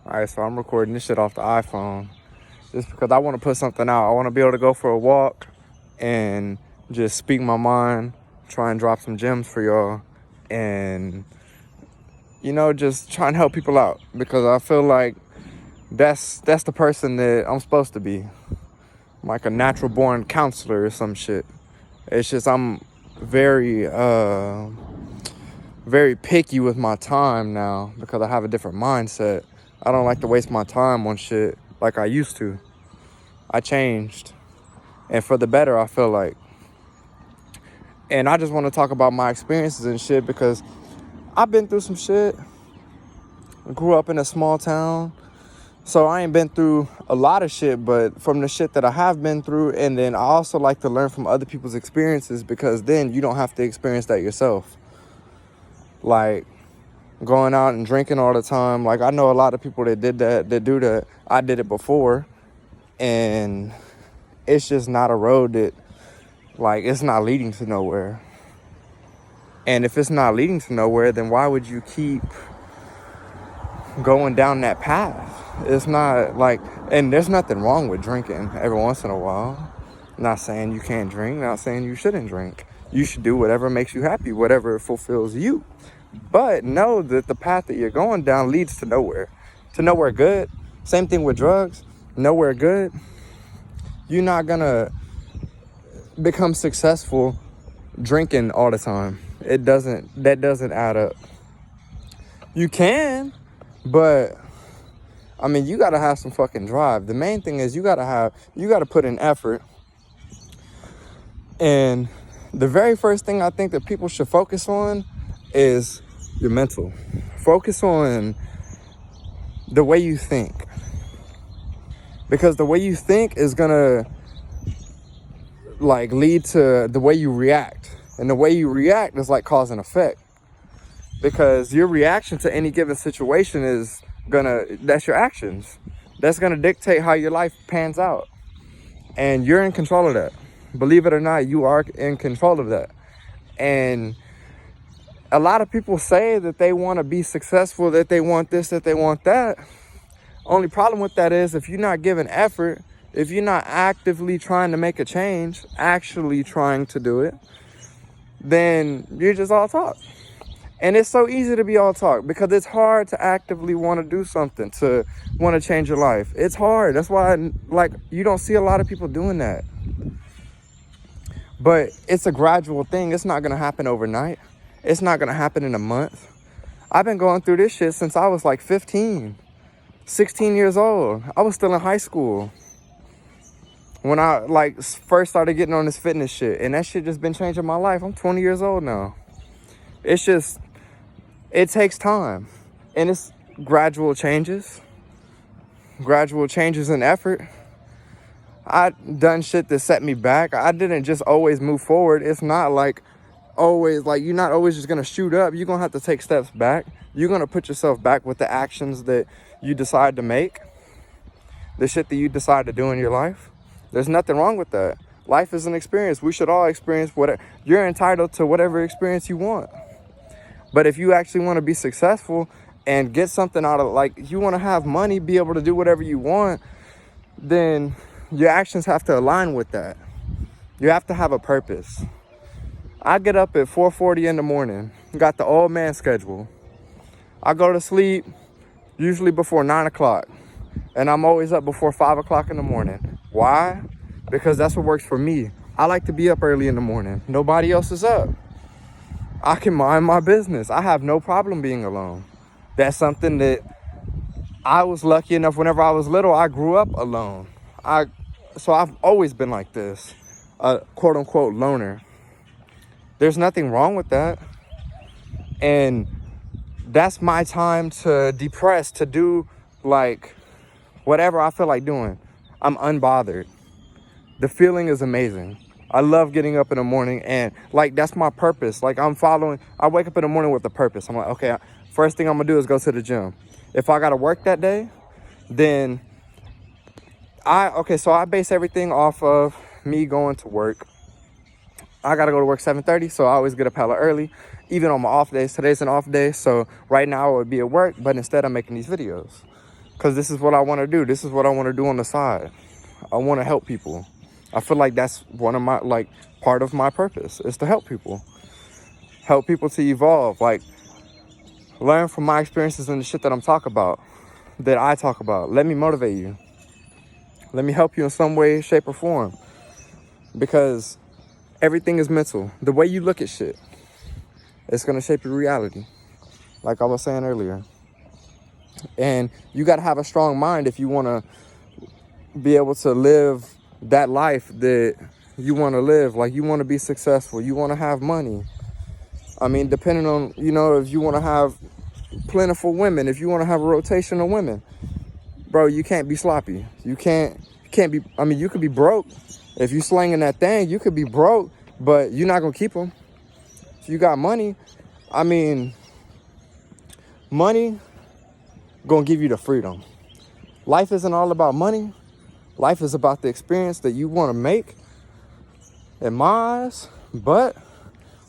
Alright, so I'm recording this shit off the iPhone just because I want to put something out. I want to be able to go for a walk and just speak my mind, try and drop some gems for y'all, and, you know, just try and help people out, because I feel like that's the person that I'm supposed to be. I'm like a natural born counselor or some shit. It's just I'm very picky with my time now because I have a different mindset. I don't like to waste my time on shit like I used to. I changed, and for the better, I feel like. And I just want to talk about my experiences and shit because I've been through some shit. I grew up in a small town, so I ain't been through a lot of shit, but from the shit that I have been through, and then I also like to learn from other people's experiences, because then you don't have to experience that yourself. Like, going out and drinking all the time. Like, I know a lot of people that did that, that do that. I did it before, and it's just not a road that, like, it's not leading to nowhere. And if it's not leading to nowhere, then why would you keep going down that path? It's not like, and there's nothing wrong with drinking every once in a while. Not saying you can't drink, not saying you shouldn't drink. You should do whatever makes you happy, whatever fulfills you. But know that the path that you're going down leads to nowhere good. Same thing with drugs, nowhere good. You're not gonna become successful drinking all the time. That doesn't add up. You can, but I mean, you gotta have some fucking drive. The main thing is you gotta put in effort. And the very first thing I think that people should focus on is your mental. Focus on the way you think, because the way you think is gonna like lead to the way you react, and the way you react is like cause and effect, because your reaction to any given situation that's your actions. That's gonna dictate how your life pans out, and you're in control of that. Believe it or not, you are in control of that. And a lot of people say that they want to be successful, that they want this, that they want that. Only problem with that is, if you're not giving effort, if you're not actively trying to make a change, actually trying to do it, then you're just all talk. And it's so easy to be all talk, because it's hard to actively want to do something, to want to change your life. It's hard. That's why, like, you don't see a lot of people doing that. But it's a gradual thing. It's not going to happen overnight. It's not going to happen in a month. I've been going through this shit since I was like 15, 16 years old. I was still in high school when I like first started getting on this fitness shit. And that shit just been changing my life. I'm 20 years old now. It's just, it takes time. And it's gradual changes in effort. I done shit that set me back. I didn't just always move forward. It's not like always, like, you're not always just gonna shoot up. You're gonna have to take steps back. You're gonna put yourself back with the actions that you decide to make, the shit that you decide to do in your life. There's nothing wrong with that. Life is an experience. We should all experience whatever. You're entitled to whatever experience you want. But if you actually want to be successful and get something out of, like, you want to have money, be able to do whatever you want, then your actions have to align with that. You have to have a purpose. I get up at 4:40 in the morning. Got the old man schedule. I go to sleep usually before 9 o'clock. And I'm always up before 5 o'clock in the morning. Why? Because that's what works for me. I like to be up early in the morning. Nobody else is up. I can mind my business. I have no problem being alone. That's something that I was lucky enough, whenever I was little, I grew up alone. So I've always been like this, a quote unquote loner. There's nothing wrong with that. And that's my time to depress, to do like whatever I feel like doing. I'm unbothered. The feeling is amazing. I love getting up in the morning, and like, that's my purpose. Like, I wake up in the morning with a purpose. I'm like, okay, first thing I'm gonna do is go to the gym. If I gotta work that day, then so I base everything off of me going to work. I gotta go to work 7:30, so I always get up hella early, even on my off days. Today's an off day, so right now I would be at work, but instead I'm making these videos. because this is what I want to do. This is what I want to do on the side. I want to help people. I feel like that's one of my, like, part of my purpose is to help people. Help people to evolve. Like, learn from my experiences and the shit that I'm talking about, that I talk about. Let me motivate you. Let me help you in some way, shape, or form. Because everything is mental. The way you look at shit, it's going to shape your reality. Like I was saying earlier. And you got to have a strong mind if you want to be able to live that life that you want to live. Like, you want to be successful. You want to have money. I mean, depending on, you know, if you want to have plentiful women, if you want to have a rotation of women, bro, you can't be sloppy. You can't be, I mean, you could be broke. If you slinging that thing, you could be broke, but you're not going to keep them. If you got money, I mean, money going to give you the freedom. Life isn't all about money. Life is about the experience that you want to make, in my eyes. But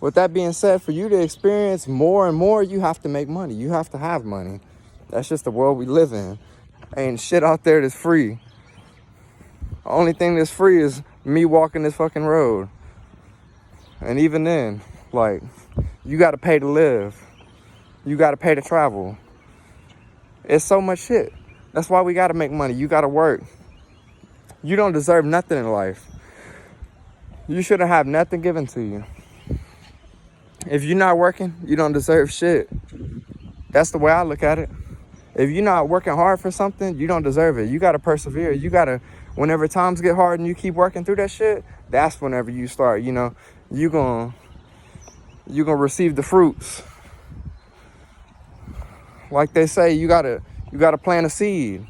with that being said, for you to experience more and more, you have to make money. You have to have money. That's just the world we live in. Ain't shit out there that's free. The only thing that's free is me walking this fucking road. And even then, like, you got to pay to live. You got to pay to travel. It's so much shit. That's why we got to make money. You got to work. You don't deserve nothing in life. You shouldn't have nothing given to you. If you're not working, you don't deserve shit. That's the way I look at it. If you're not working hard for something, you don't deserve it. You got to persevere. You got to, whenever times get hard and you keep working through that shit, that's whenever you start, you know, you're gonna receive the fruits. Like they say, you gotta plant a seed.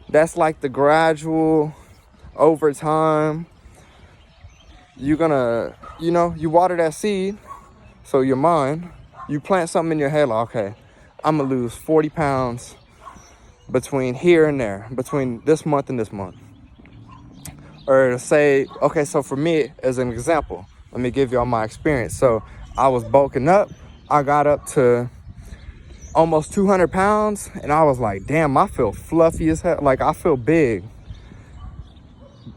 That's like the gradual, over time, you're gonna, you know, you water that seed. So your mind, you plant something in your head like, okay, I'm gonna lose 40 pounds between here and there, between this month and this month. Or say, okay, so for me, as an example, let me give y'all my experience. So I was bulking up. I got up to almost 200 pounds. And I was like, damn, I feel fluffy as hell. Like, I feel big.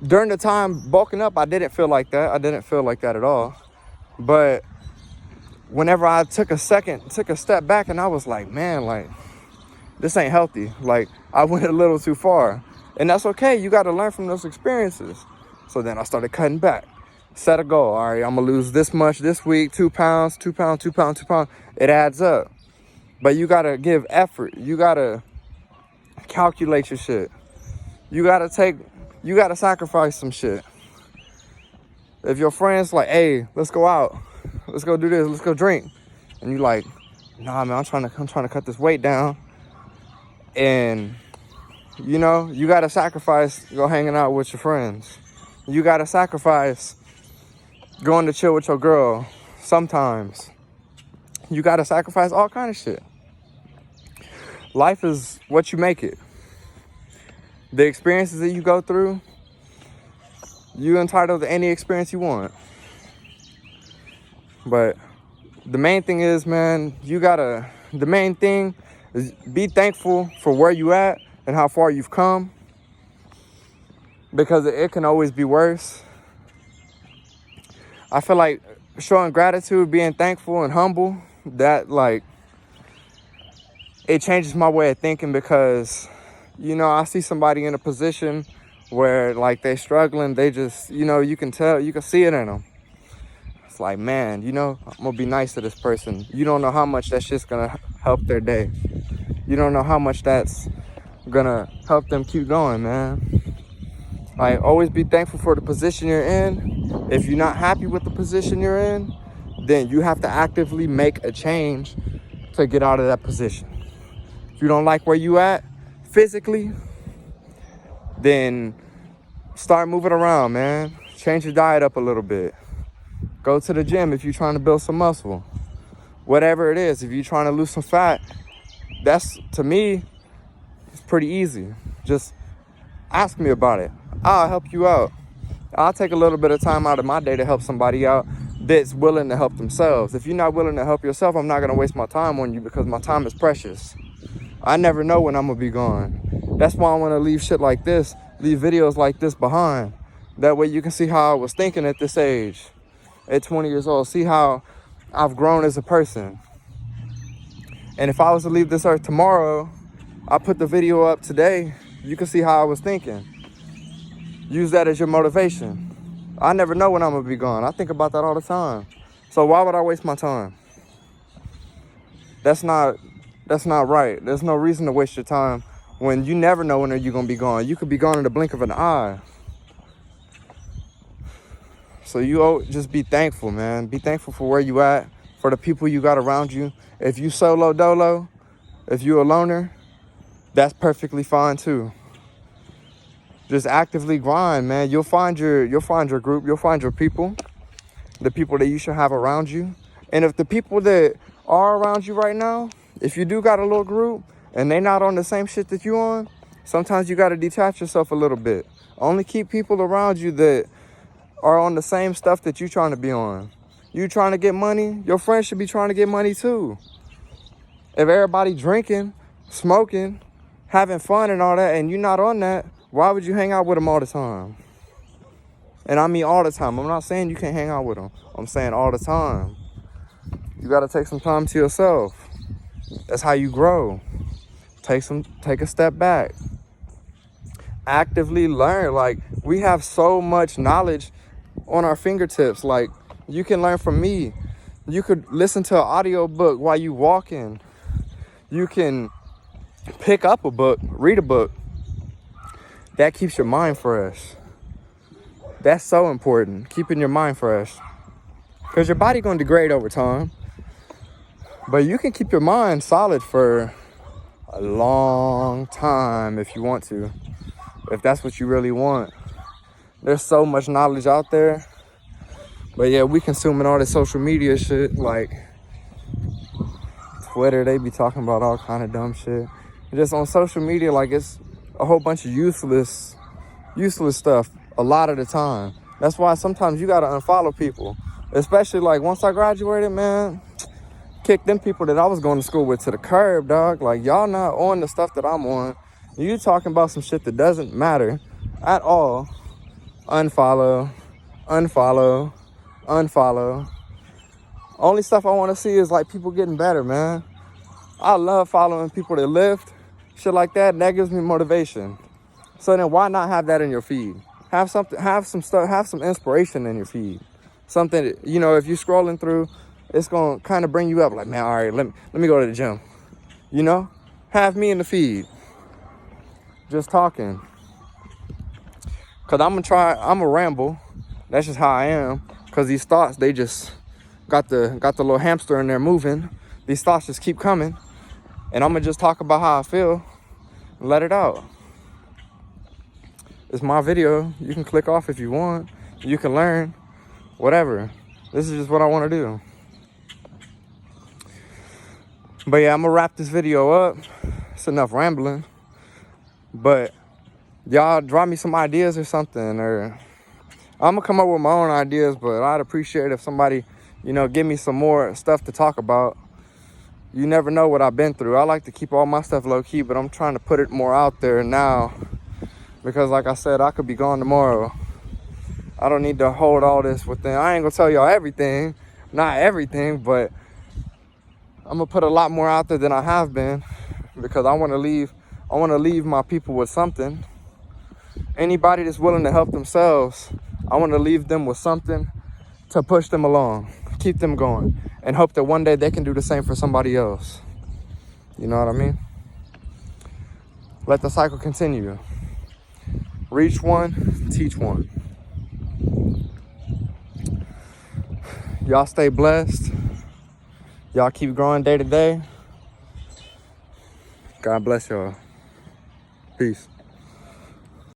During the time bulking up, I didn't feel like that. I didn't feel like that at all. But whenever I took a step back, and I was like, man, like, this ain't healthy. Like, I went a little too far. And that's okay. You got to learn from those experiences. So then I started cutting back. Set a goal. All right, I'm going to lose this much this week. 2 pounds, 2 pounds, 2 pounds, 2 pounds. It adds up. But you got to give effort. You got to calculate your shit. You got to sacrifice some shit. If your friend's like, hey, let's go out. Let's go do this. Let's go drink. And you like, nah, man, I'm trying to cut this weight down. And, you know, you got to sacrifice go hanging out with your friends. You got to sacrifice going to chill with your girl sometimes. You got to sacrifice all kind of shit. Life is what you make it. The experiences that you go through, you entitled to any experience you want. But the main thing is, man, the main thing is be thankful for where you at and how far you've come. Because it can always be worse. I feel like showing gratitude, being thankful and humble, that, like, it changes my way of thinking. Because, you know, I see somebody in a position where, like, they struggling. They just, you know, you can tell, you can see it in them. It's like, man, you know, I'm gonna be nice to this person. You don't know how much that shit's gonna help their day. You don't know how much that's gonna help them keep going, man. Like, always be thankful for the position you're in. If you're not happy with the position you're in, then you have to actively make a change to get out of that position. If you don't like where you at physically, then start moving around, man. Change your diet up a little bit. Go to the gym if you're trying to build some muscle. Whatever it is, if you're trying to lose some fat, that's, to me, it's pretty easy. Just ask me about it. I'll help you out. I'll take a little bit of time out of my day to help somebody out that's willing to help themselves. If you're not willing to help yourself, I'm not going to waste my time on you, because my time is precious. I never know when I'm going to be gone. That's why I want to leave shit like this, leave videos like this behind. That way you can see how I was thinking at this age, at 20 years old. See how I've grown as a person. And if I was to leave this earth tomorrow, I put the video up today, you can see how I was thinking. Use that as your motivation. I never know when I'm gonna be gone. I think about that all the time. So why would I waste my time? That's not right. There's no reason to waste your time when you never know when you're gonna be gone. You could be gone in the blink of an eye. So you just be thankful, man. Be thankful for where you at, for the people you got around you. If you solo dolo, if you a loner, that's perfectly fine too. Just actively grind, man. You'll find your group, you'll find your people, the people that you should have around you. And if the people that are around you right now, if you do got a little group and they not on the same shit that you on, sometimes you gotta detach yourself a little bit. Only keep people around you that are on the same stuff that you trying to be on. You trying to get money, your friends should be trying to get money too. If everybody drinking, smoking, having fun and all that, and you're not on that, why would you hang out with them all the time? And I mean all the time. I'm not saying you can't hang out with them. I'm saying all the time. You got to take some time to yourself. That's how you grow. Take a step back. Actively learn. Like, we have so much knowledge on our fingertips. Like, you can learn from me. You could listen to an audio book while you walking. You can pick up a book, read a book. That keeps your mind fresh. That's so important, keeping your mind fresh. Because your body going to degrade over time. But you can keep your mind solid for a long time if you want to. If that's what you really want. There's so much knowledge out there. But yeah, we consuming all this social media shit. Like Twitter, they be talking about all kind of dumb shit. Just on social media, like, it's a whole bunch of useless stuff a lot of the time. That's why sometimes you gotta unfollow people. Especially like once I graduated, man, kick them people that I was going to school with to the curb, dog. Like, y'all not on the stuff that I'm on. You talking about some shit that doesn't matter at all. Unfollow. Only stuff I want to see is like people getting better, man. I love following people that lift, shit like that. That gives me motivation. So then why not have that in your feed? Have some stuff, have some inspiration in your feed. Something, you know, if you're scrolling through, it's going to kind of bring you up. Like, man, all right, let me go to the gym. You know? Have me in the feed. Just talking. Because I'm a ramble. That's just how I am. Because these thoughts, they just got the little hamster in there moving. These thoughts just keep coming. And I'm going to just talk about how I feel and let it out. It's my video. You can click off if you want. You can learn. Whatever. This is just what I want to do. But yeah, I'm going to wrap this video up. It's enough rambling. But y'all drop me some ideas or something. Or I'm going to come up with my own ideas. But I'd appreciate if somebody, you know, give me some more stuff to talk about. You never know what I've been through. I like to keep all my stuff low key, but I'm trying to put it more out there now. Because like I said, I could be gone tomorrow. I don't need to hold all this within. I ain't gonna tell y'all everything. Not everything, but I'm gonna put a lot more out there than I have been. Because I wanna leave my people with something. Anybody that's willing to help themselves, I wanna leave them with something to push them along. Keep them going. And hope that one day they can do the same for somebody else. You know what I mean? Let the cycle continue. Reach one, teach one. Y'all stay blessed. Y'all keep growing day to day. God bless y'all. Peace.